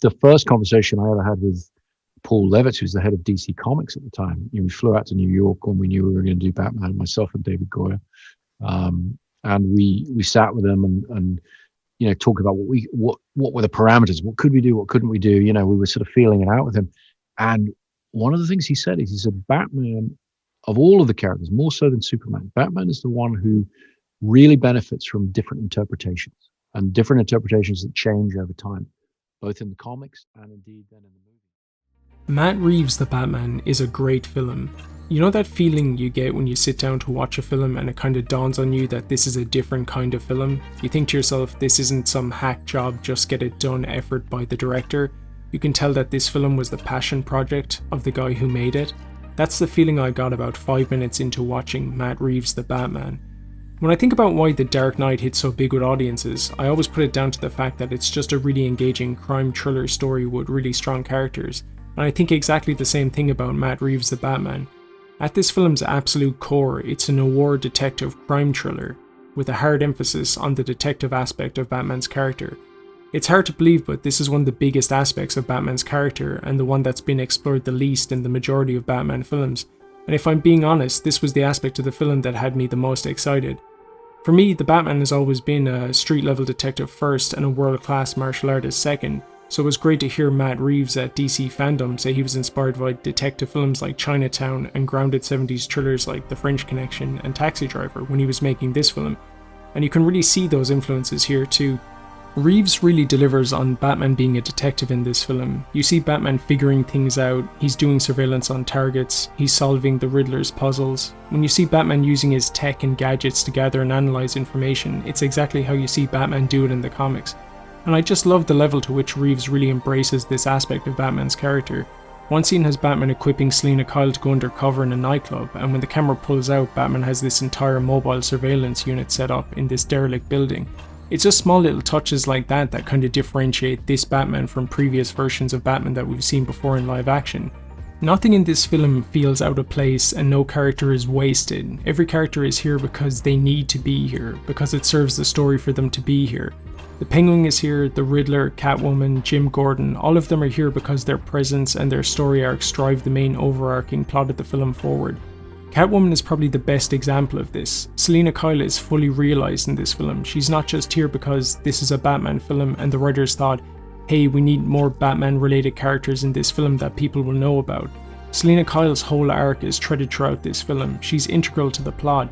the first conversation I ever had with Paul Levitz, who's the head of DC Comics at the time. We flew out to New York when we knew we were going to do Batman, myself and David Goyer. And we sat with them and talk about what were the parameters, what could we do, what couldn't we do. We were sort of feeling it out with him. And one of the things he said is, he said, Batman, of all of the characters, more so than Superman, Batman is the one who really benefits from different interpretations, and different interpretations that change over time, both in the comics and indeed then in the movie. Matt Reeves' The Batman is a great film. You know that feeling you get when you sit down to watch a film and it kind of dawns on you that this is a different kind of film? You think to yourself, this isn't some hack job, just get it done effort by the director. You can tell that this film was the passion project of the guy who made it. That's the feeling I got about 5 minutes into watching Matt Reeves' The Batman. When I think about why The Dark Knight hit so big with audiences, I always put it down to the fact that it's just a really engaging crime thriller story with really strong characters. And I think exactly the same thing about Matt Reeves' The Batman. At this film's absolute core, it's a noir detective crime thriller, with a hard emphasis on the detective aspect of Batman's character. It's hard to believe, but this is one of the biggest aspects of Batman's character, and the one that's been explored the least in the majority of Batman films. And if I'm being honest, this was the aspect of the film that had me the most excited. For me, the Batman has always been a street-level detective first and a world-class martial artist second, so it was great to hear Matt Reeves at DC Fandom say he was inspired by detective films like Chinatown and grounded 70s thrillers like The French Connection and Taxi Driver when he was making this film, and you can really see those influences here too. Reeves really delivers on Batman being a detective in this film. You see Batman figuring things out, he's doing surveillance on targets, he's solving the Riddler's puzzles. When you see Batman using his tech and gadgets to gather and analyze information, it's exactly how you see Batman do it in the comics. And I just love the level to which Reeves really embraces this aspect of Batman's character. One scene has Batman equipping Selina Kyle to go undercover in a nightclub, and when the camera pulls out, Batman has this entire mobile surveillance unit set up in this derelict building. It's just small little touches like that that kind of differentiate this Batman from previous versions of Batman that we've seen before in live action. Nothing in this film feels out of place and no character is wasted. Every character is here because they need to be here, because it serves the story for them to be here. The Penguin is here, the Riddler, Catwoman, Jim Gordon, all of them are here because their presence and their story arcs drive the main overarching plot of the film forward. Catwoman is probably the best example of this. Selina Kyle is fully realised in this film. She's not just here because this is a Batman film and the writers thought, hey, we need more Batman related characters in this film that people will know about. Selina Kyle's whole arc is threaded throughout this film. She's integral to the plot.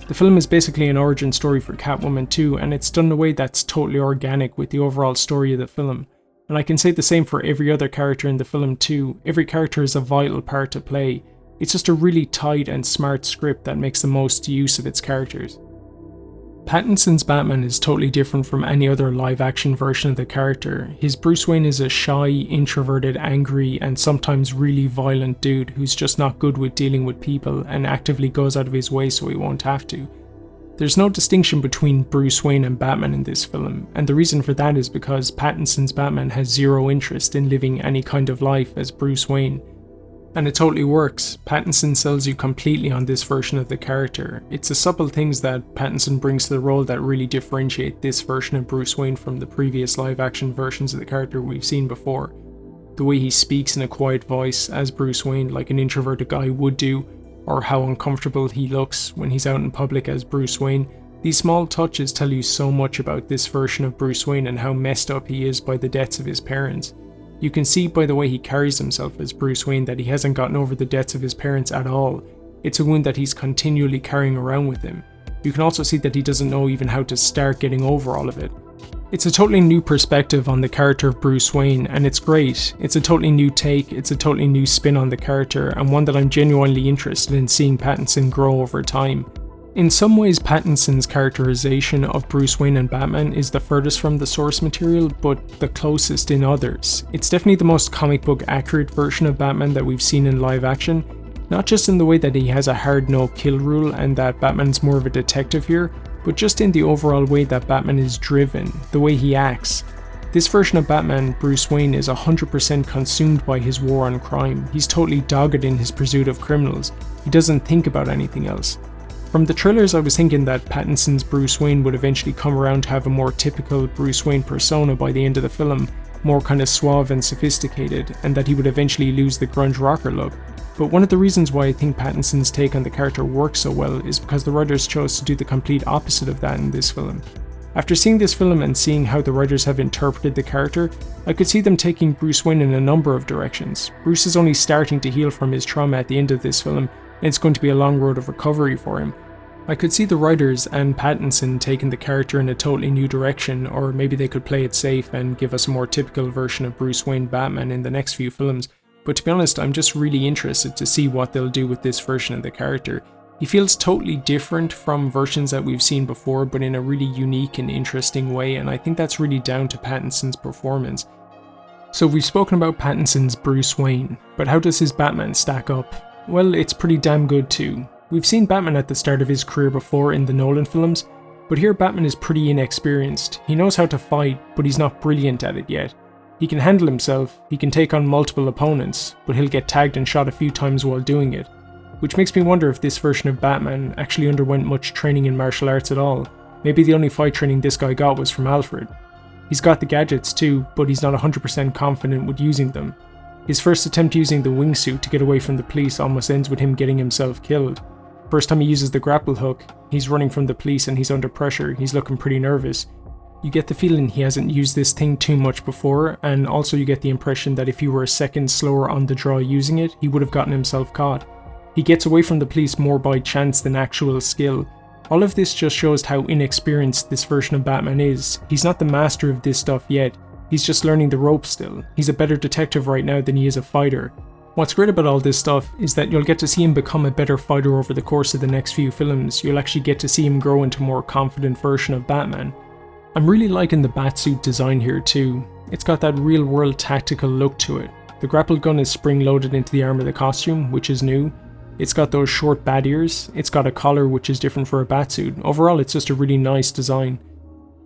The film is basically an origin story for Catwoman too, and it's done in a way that's totally organic with the overall story of the film. And I can say the same for every other character in the film too. Every character is a vital part to play. It's just a really tight and smart script that makes the most use of its characters. Pattinson's Batman is totally different from any other live-action version of the character. His Bruce Wayne is a shy, introverted, angry, and sometimes really violent dude who's just not good with dealing with people and actively goes out of his way so he won't have to. There's no distinction between Bruce Wayne and Batman in this film, and the reason for that is because Pattinson's Batman has zero interest in living any kind of life as Bruce Wayne. And it totally works. Pattinson sells you completely on this version of the character. It's the subtle things that Pattinson brings to the role that really differentiate this version of Bruce Wayne from the previous live-action versions of the character we've seen before. The way he speaks in a quiet voice as Bruce Wayne like an introverted guy would do, or how uncomfortable he looks when he's out in public as Bruce Wayne. These small touches tell you so much about this version of Bruce Wayne and how messed up he is by the deaths of his parents. You can see by the way he carries himself as Bruce Wayne that he hasn't gotten over the deaths of his parents at all. It's a wound that he's continually carrying around with him. You can also see that he doesn't know even how to start getting over all of it. It's a totally new perspective on the character of Bruce Wayne, and it's great. It's a totally new take, it's a totally new spin on the character, and one that I'm genuinely interested in seeing Pattinson grow over time. In some ways, Pattinson's characterization of Bruce Wayne and Batman is the furthest from the source material, but the closest in others. It's definitely the most comic book accurate version of Batman that we've seen in live action, not just in the way that he has a hard no kill rule and that Batman's more of a detective here, but just in the overall way that Batman is driven, the way he acts. This version of Batman, Bruce Wayne, is 100% consumed by his war on crime. He's totally dogged in his pursuit of criminals. He doesn't think about anything else. From the trailers I was thinking that Pattinson's Bruce Wayne would eventually come around to have a more typical Bruce Wayne persona by the end of the film, more kind of suave and sophisticated, and that he would eventually lose the grunge rocker look. But one of the reasons why I think Pattinson's take on the character works so well is because the writers chose to do the complete opposite of that in this film. After seeing this film and seeing how the writers have interpreted the character, I could see them taking Bruce Wayne in a number of directions. Bruce is only starting to heal from his trauma at the end of this film, and it's going to be a long road of recovery for him. I could see the writers and Pattinson taking the character in a totally new direction, or maybe they could play it safe and give us a more typical version of Bruce Wayne Batman in the next few films, but to be honest, I'm just really interested to see what they'll do with this version of the character. He feels totally different from versions that we've seen before, but in a really unique and interesting way, and I think that's really down to Pattinson's performance. So we've spoken about Pattinson's Bruce Wayne, but how does his Batman stack up? Well, it's pretty damn good too. We've seen Batman at the start of his career before in the Nolan films, but here Batman is pretty inexperienced. He knows how to fight, but he's not brilliant at it yet. He can handle himself, he can take on multiple opponents, but he'll get tagged and shot a few times while doing it. Which makes me wonder if this version of Batman actually underwent much training in martial arts at all. Maybe the only fight training this guy got was from Alfred. He's got the gadgets too, but he's not 100% confident with using them. His first attempt using the wingsuit to get away from the police almost ends with him getting himself killed. First time he uses the grapple hook, he's running from the police and he's under pressure, he's looking pretty nervous. You get the feeling he hasn't used this thing too much before, and also you get the impression that if he were a second slower on the draw using it, he would have gotten himself caught. He gets away from the police more by chance than actual skill. All of this just shows how inexperienced this version of Batman is. He's not the master of this stuff yet, he's just learning the ropes still. He's a better detective right now than he is a fighter. What's great about all this stuff is that you'll get to see him become a better fighter over the course of the next few films. You'll actually get to see him grow into a more confident version of Batman. I'm really liking the Batsuit design here too. It's got that real world tactical look to it. The grapple gun is spring loaded into the arm of the costume, which is new. It's got those short bat ears, it's got a collar which is different for a Batsuit. Overall it's just a really nice design.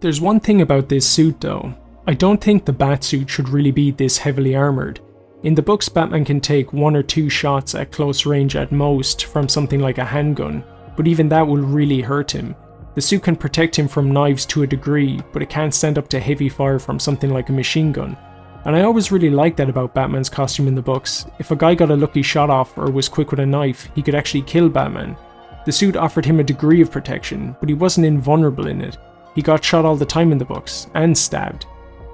There's one thing about this suit though. I don't think the Batsuit should really be this heavily armoured. In the books, Batman can take 1 or 2 shots at close range at most from something like a handgun, but even that will really hurt him. The suit can protect him from knives to a degree, but it can't stand up to heavy fire from something like a machine gun. And I always really liked that about Batman's costume in the books. If a guy got a lucky shot off or was quick with a knife, he could actually kill Batman. The suit offered him a degree of protection, but he wasn't invulnerable in it. He got shot all the time in the books, and stabbed.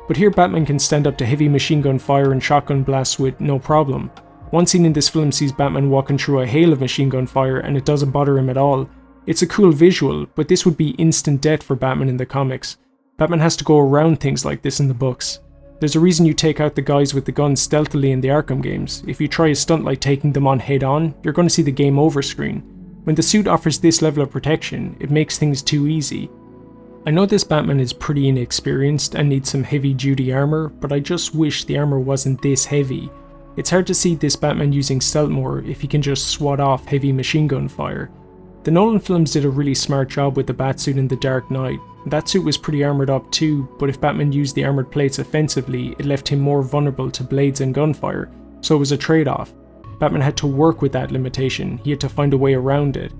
But here Batman can stand up to heavy machine gun fire and shotgun blasts with no problem. One scene in this film sees Batman walking through a hail of machine gun fire and it doesn't bother him at all. It's a cool visual, but this would be instant death for Batman in the comics. Batman has to go around things like this in the books. There's a reason you take out the guys with the guns stealthily in the Arkham games. If you try a stunt like taking them on head on, you're going to see the game over screen. When the suit offers this level of protection, it makes things too easy. I know this Batman is pretty inexperienced and needs some heavy duty armor, but I just wish the armor wasn't this heavy. It's hard to see this Batman using stealth more if he can just swat off heavy machine gun fire. The Nolan films did a really smart job with the Batsuit in The Dark Knight. That suit was pretty armoured up too, but if Batman used the armoured plates offensively, it left him more vulnerable to blades and gunfire, so it was a trade-off. Batman had to work with that limitation, he had to find a way around it.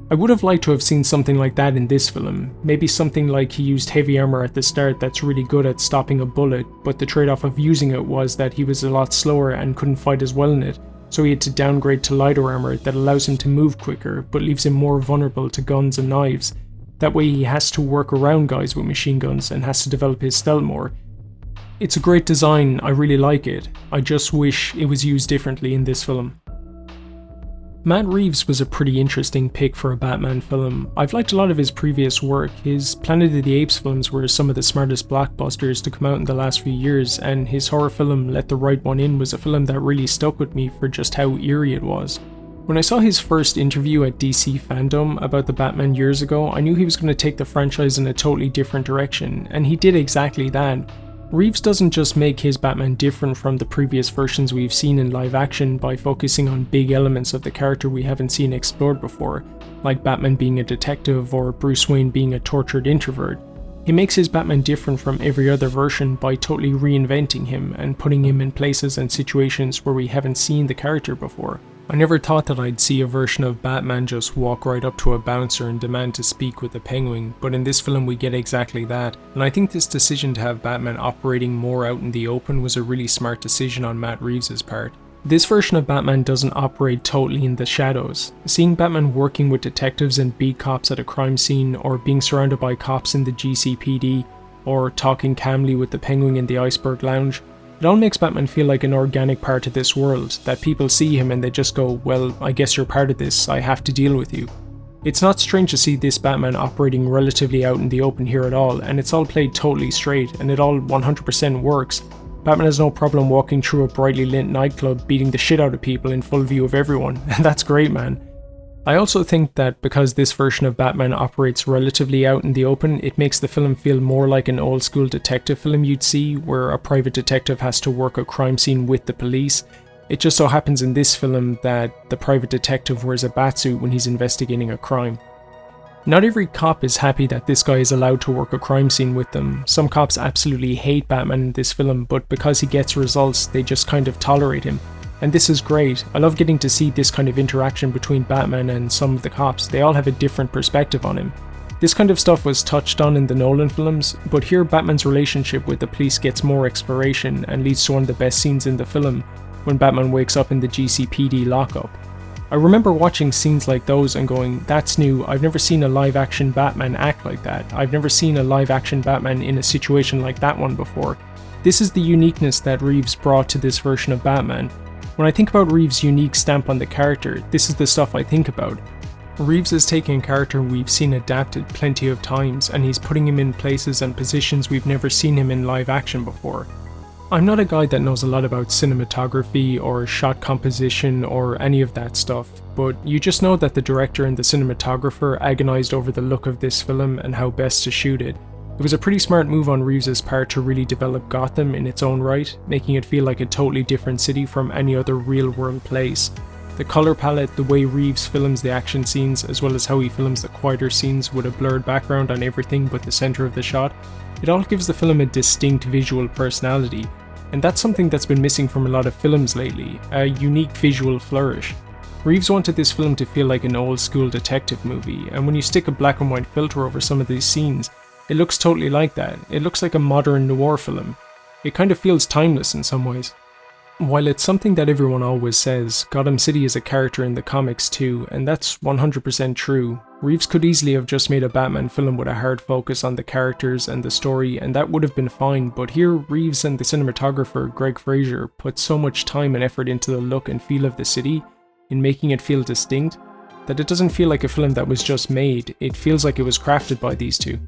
I would have liked to have seen something like that in this film, maybe something like he used heavy armour at the start that's really good at stopping a bullet, but the trade-off of using it was that he was a lot slower and couldn't fight as well in it, so he had to downgrade to lighter armour that allows him to move quicker, but leaves him more vulnerable to guns and knives. That way he has to work around guys with machine guns and has to develop his stealth more. It's a great design, I really like it, I just wish it was used differently in this film. Matt Reeves was a pretty interesting pick for a Batman film. I've liked a lot of his previous work. His Planet of the Apes films were some of the smartest blockbusters to come out in the last few years, and his horror film Let the Right One In was a film that really stuck with me for just how eerie it was. When I saw his first interview at DC Fandom about the Batman years ago, I knew he was going to take the franchise in a totally different direction, and he did exactly that. Reeves doesn't just make his Batman different from the previous versions we've seen in live action by focusing on big elements of the character we haven't seen explored before, like Batman being a detective or Bruce Wayne being a tortured introvert. He makes his Batman different from every other version by totally reinventing him and putting him in places and situations where we haven't seen the character before. I never thought that I'd see a version of Batman just walk right up to a bouncer and demand to speak with the Penguin, but in this film we get exactly that, and I think this decision to have Batman operating more out in the open was a really smart decision on Matt Reeves' part. This version of Batman doesn't operate totally in the shadows. Seeing Batman working with detectives and beat cops at a crime scene, or being surrounded by cops in the GCPD, or talking calmly with the Penguin in the Iceberg Lounge, it all makes Batman feel like an organic part of this world, that people see him and they just go, well, I guess you're part of this, I have to deal with you. It's not strange to see this Batman operating relatively out in the open here at all, and it's all played totally straight, and it all 100% works. Batman has no problem walking through a brightly lit nightclub beating the shit out of people in full view of everyone, and that's great, man. I also think that because this version of Batman operates relatively out in the open, it makes the film feel more like an old school detective film you'd see, where a private detective has to work a crime scene with the police. It just so happens in this film that the private detective wears a batsuit when he's investigating a crime. Not every cop is happy that this guy is allowed to work a crime scene with them. Some cops absolutely hate Batman in this film, but because he gets results, they just kind of tolerate him. And this is great. I love getting to see this kind of interaction between Batman and some of the cops. They all have a different perspective on him. This kind of stuff was touched on in the Nolan films, but here Batman's relationship with the police gets more exploration and leads to one of the best scenes in the film, when Batman wakes up in the GCPD lockup. I remember watching scenes like those and going, that's new, I've never seen a live action Batman act like that. I've never seen a live action Batman in a situation like that one before. This is the uniqueness that Reeves brought to this version of Batman. When I think about Reeves' unique stamp on the character, this is the stuff I think about. Reeves is taking a character we've seen adapted plenty of times, and he's putting him in places and positions we've never seen him in live action before. I'm not a guy that knows a lot about cinematography or shot composition or any of that stuff, but you just know that the director and the cinematographer agonized over the look of this film and how best to shoot it. It was a pretty smart move on Reeves' part to really develop Gotham in its own right, making it feel like a totally different city from any other real-world place. The colour palette, the way Reeves films the action scenes, as well as how he films the quieter scenes with a blurred background on everything but the centre of the shot, it all gives the film a distinct visual personality, and that's something that's been missing from a lot of films lately, a unique visual flourish. Reeves wanted this film to feel like an old-school detective movie, and when you stick a black and white filter over some of these scenes, it looks totally like that. It looks like a modern noir film. It kind of feels timeless in some ways. While it's something that everyone always says, Gotham City is a character in the comics too, and that's 100% true. Reeves could easily have just made a Batman film with a hard focus on the characters and the story, and that would have been fine, but here Reeves and the cinematographer Greg Fraser put so much time and effort into the look and feel of the city, in making it feel distinct, that it doesn't feel like a film that was just made, it feels like it was crafted by these two.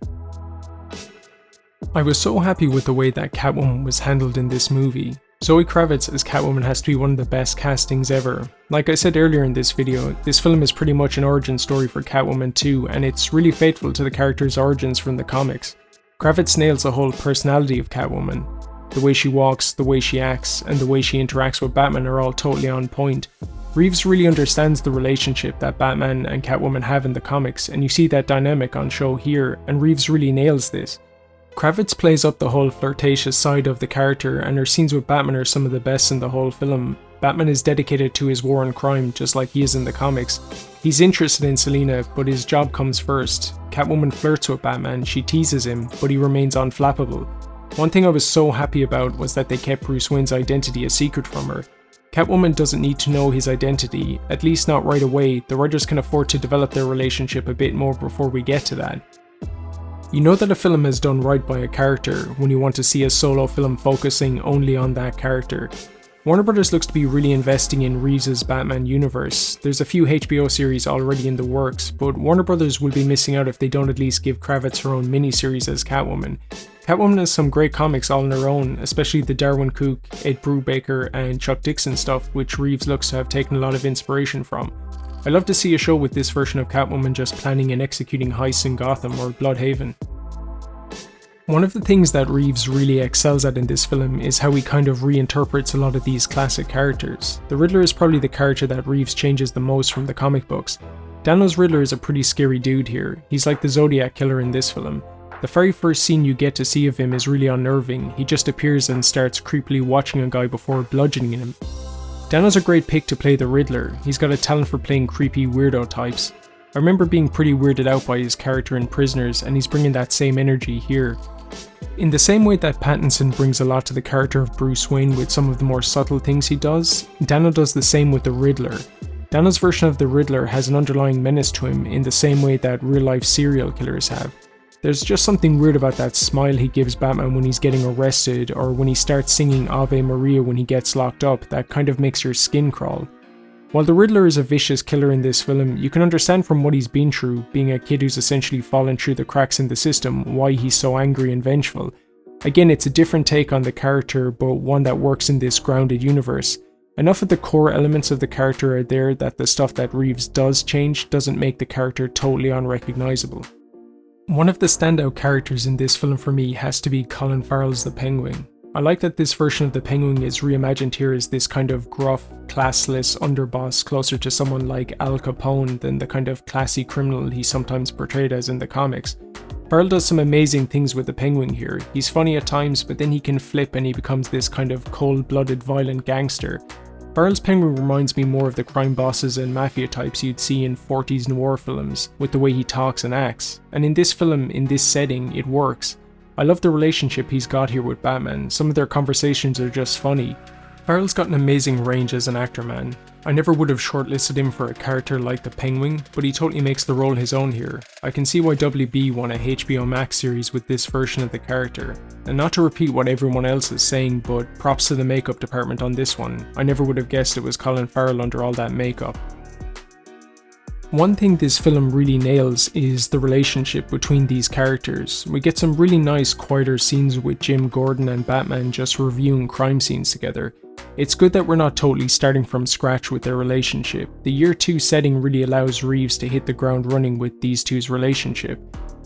I was so happy with the way that Catwoman was handled in this movie. Zoë Kravitz as Catwoman has to be one of the best castings ever. Like I said earlier in this video, this film is pretty much an origin story for Catwoman too, and it's really faithful to the character's origins from the comics. Kravitz nails the whole personality of Catwoman. The way she walks, the way she acts, and the way she interacts with Batman are all totally on point. Reeves really understands the relationship that Batman and Catwoman have in the comics, and you see that dynamic on show here, and Reeves really nails this. Kravitz plays up the whole flirtatious side of the character, and her scenes with Batman are some of the best in the whole film. Batman is dedicated to his war on crime just like he is in the comics. He's interested in Selina, but his job comes first. Catwoman flirts with Batman, she teases him, but he remains unflappable. One thing I was so happy about was that they kept Bruce Wayne's identity a secret from her. Catwoman doesn't need to know his identity, at least not right away. The writers can afford to develop their relationship a bit more before we get to that. You know that a film is done right by a character when you want to see a solo film focusing only on that character. Warner Brothers looks to be really investing in Reeves' Batman universe. There's a few HBO series already in the works, but Warner Brothers will be missing out if they don't at least give Kravitz her own miniseries as Catwoman. Catwoman has some great comics all on her own, especially the Darwin Cook, Ed Brubaker and Chuck Dixon stuff, which Reeves looks to have taken a lot of inspiration from. I'd love to see a show with this version of Catwoman just planning and executing heists in Gotham or Bloodhaven. One of the things that Reeves really excels at in this film is how he kind of reinterprets a lot of these classic characters. The Riddler is probably the character that Reeves changes the most from the comic books. Dano's Riddler is a pretty scary dude here. He's like the Zodiac killer in this film. The very first scene you get to see of him is really unnerving. He just appears and starts creepily watching a guy before bludgeoning him. Dano's a great pick to play the Riddler. He's got a talent for playing creepy weirdo types. I remember being pretty weirded out by his character in Prisoners, and he's bringing that same energy here. In the same way that Pattinson brings a lot to the character of Bruce Wayne with some of the more subtle things he does, Dano does the same with the Riddler. Dano's version of the Riddler has an underlying menace to him in the same way that real-life serial killers have. There's just something weird about that smile he gives Batman when he's getting arrested, or when he starts singing Ave Maria when he gets locked up, that kind of makes your skin crawl. While the Riddler is a vicious killer in this film, you can understand from what he's been through, being a kid who's essentially fallen through the cracks in the system, why he's so angry and vengeful. Again, it's a different take on the character, but one that works in this grounded universe. Enough of the core elements of the character are there that the stuff that Reeves does change doesn't make the character totally unrecognizable. One of the standout characters in this film for me has to be Colin Farrell's the Penguin. I like that this version of the Penguin is reimagined here as this kind of gruff, classless underboss, closer to someone like Al Capone than the kind of classy criminal he's sometimes portrayed as in the comics. Farrell does some amazing things with the Penguin here. He's funny at times, but then he can flip and he becomes this kind of cold-blooded violent gangster. Farrell's Penguin reminds me more of the crime bosses and mafia types you'd see in 40s noir films, with the way he talks and acts. And in this film, in this setting, it works. I love the relationship he's got here with Batman. Some of their conversations are just funny. Farrell's got an amazing range as an actor, man. I never would have shortlisted him for a character like the Penguin, but he totally makes the role his own here. I can see why WB won a HBO Max series with this version of the character. And not to repeat what everyone else is saying, but props to the makeup department on this one. I never would have guessed it was Colin Farrell under all that makeup. One thing this film really nails is the relationship between these characters. We get some really nice, quieter scenes with Jim Gordon and Batman just reviewing crime scenes together. It's good that we're not totally starting from scratch with their relationship. The year 2 setting really allows Reeves to hit the ground running with these two's relationship.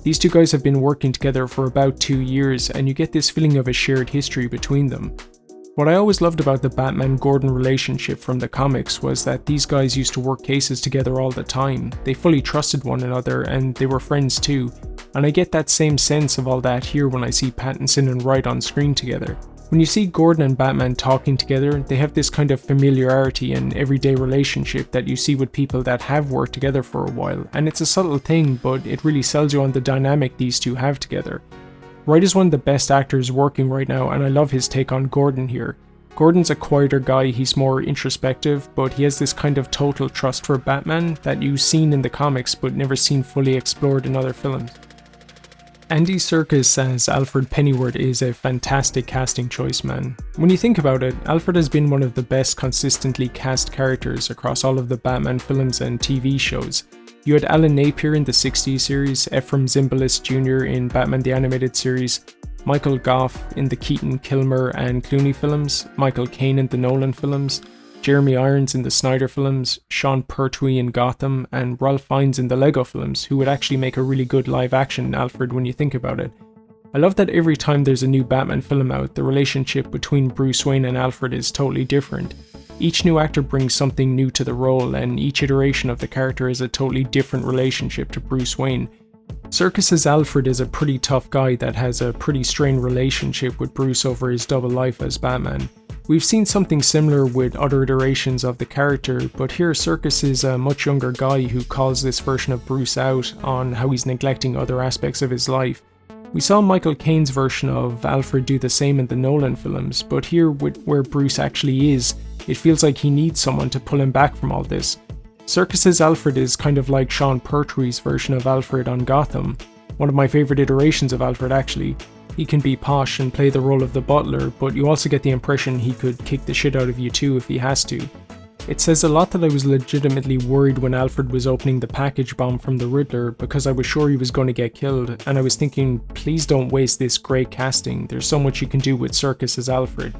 These two guys have been working together for about 2 years, and you get this feeling of a shared history between them. What I always loved about the Batman-Gordon relationship from the comics was that these guys used to work cases together all the time. They fully trusted one another, and they were friends too. And I get that same sense of all that here when I see Pattinson and Wright on screen together. When you see Gordon and Batman talking together, they have this kind of familiarity and everyday relationship that you see with people that have worked together for a while. And it's a subtle thing, but it really sells you on the dynamic these two have together. Wright is one of the best actors working right now, and I love his take on Gordon here. Gordon's a quieter guy, he's more introspective, but he has this kind of total trust for Batman that you've seen in the comics but never seen fully explored in other films. Andy Serkis as Alfred Pennyworth is a fantastic casting choice, man. When you think about it, Alfred has been one of the best consistently cast characters across all of the Batman films and TV shows. You had Alan Napier in the 60s series, Ephraim Zimbalist Jr. in Batman the Animated Series, Michael Gough in the Keaton, Kilmer and Clooney films, Michael Caine in the Nolan films, Jeremy Irons in the Snyder films, Sean Pertwee in Gotham, and Ralph Fiennes in the Lego films, who would actually make a really good live-action Alfred when you think about it. I love that every time there's a new Batman film out, the relationship between Bruce Wayne and Alfred is totally different. Each new actor brings something new to the role, and each iteration of the character is a totally different relationship to Bruce Wayne. Serkis' Alfred is a pretty tough guy that has a pretty strained relationship with Bruce over his double life as Batman. We've seen something similar with other iterations of the character, but here Serkis is a much younger guy who calls this version of Bruce out on how he's neglecting other aspects of his life. We saw Michael Caine's version of Alfred do the same in the Nolan films, but here with where Bruce actually is, it feels like he needs someone to pull him back from all this. Serkis' Alfred is kind of like Sean Pertwee's version of Alfred on Gotham, one of my favourite iterations of Alfred actually. He can be posh and play the role of the butler, but you also get the impression he could kick the shit out of you too if he has to. It says a lot that I was legitimately worried when Alfred was opening the package bomb from the Riddler because I was sure he was going to get killed, and I was thinking, please don't waste this great casting, there's so much you can do with Serkis as Alfred.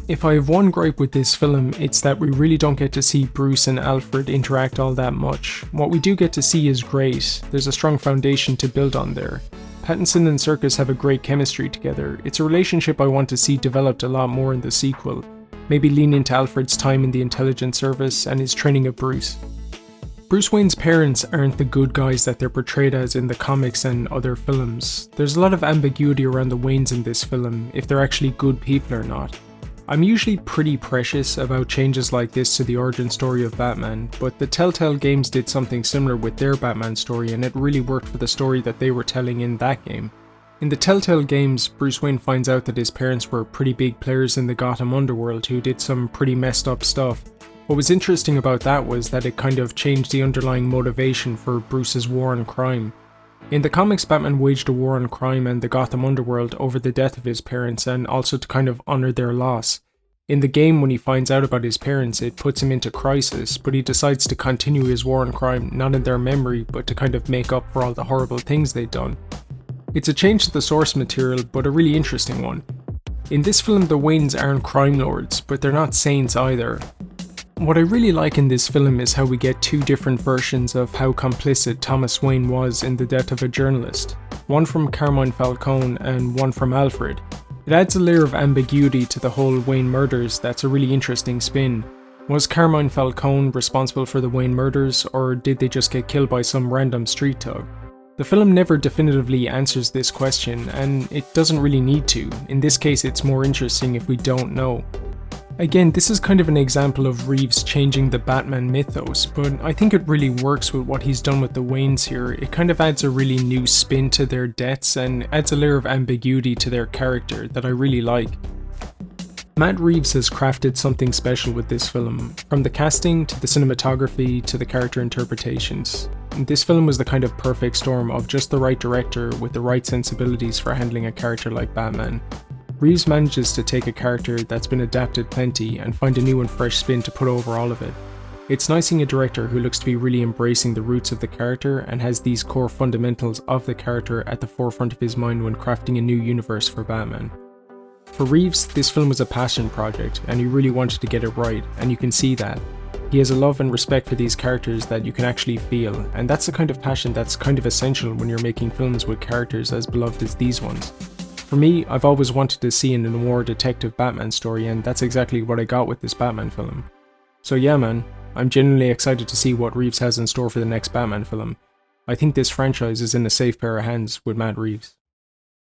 If I have one gripe with this film, it's that we really don't get to see Bruce and Alfred interact all that much. What we do get to see is great, there's a strong foundation to build on there. Pattinson and Serkis have a great chemistry together. It's a relationship I want to see developed a lot more in the sequel. Maybe lean into Alfred's time in the intelligence service and his training of Bruce. Bruce Wayne's parents aren't the good guys that they're portrayed as in the comics and other films. There's a lot of ambiguity around the Waynes in this film, if they're actually good people or not. I'm usually pretty precious about changes like this to the origin story of Batman, but the Telltale games did something similar with their Batman story, and it really worked for the story that they were telling in that game. In the Telltale games, Bruce Wayne finds out that his parents were pretty big players in the Gotham underworld who did some pretty messed up stuff. What was interesting about that was that it kind of changed the underlying motivation for Bruce's war on crime. In the comics, Batman waged a war on crime and the Gotham underworld over the death of his parents and also to kind of honour their loss. In the game, when he finds out about his parents, it puts him into crisis, but he decides to continue his war on crime not in their memory, but to kind of make up for all the horrible things they'd done. It's a change to the source material, but a really interesting one. In this film, the Waynes aren't crime lords, but they're not saints either. What I really like in this film is how we get two different versions of how complicit Thomas Wayne was in the death of a journalist. One from Carmine Falcone and one from Alfred. It adds a layer of ambiguity to the whole Wayne murders that's a really interesting spin. Was Carmine Falcone responsible for the Wayne murders, or did they just get killed by some random street thug? The film never definitively answers this question, and it doesn't really need to. In this case, it's more interesting if we don't know. Again, this is kind of an example of Reeves changing the Batman mythos, but I think it really works with what he's done with the Waynes here. It kind of adds a really new spin to their deaths and adds a layer of ambiguity to their character that I really like. Matt Reeves has crafted something special with this film, from the casting to the cinematography to the character interpretations. This film was the kind of perfect storm of just the right director with the right sensibilities for handling a character like Batman. Reeves manages to take a character that's been adapted plenty and find a new and fresh spin to put over all of it. It's nice seeing a director who looks to be really embracing the roots of the character and has these core fundamentals of the character at the forefront of his mind when crafting a new universe for Batman. For Reeves, this film was a passion project and he really wanted to get it right, and you can see that. He has a love and respect for these characters that you can actually feel, and that's the kind of passion that's kind of essential when you're making films with characters as beloved as these ones. For me, I've always wanted to see a noir detective Batman story, and that's exactly what I got with this Batman film. So yeah man, I'm genuinely excited to see what Reeves has in store for the next Batman film. I think this franchise is in a safe pair of hands with Matt Reeves.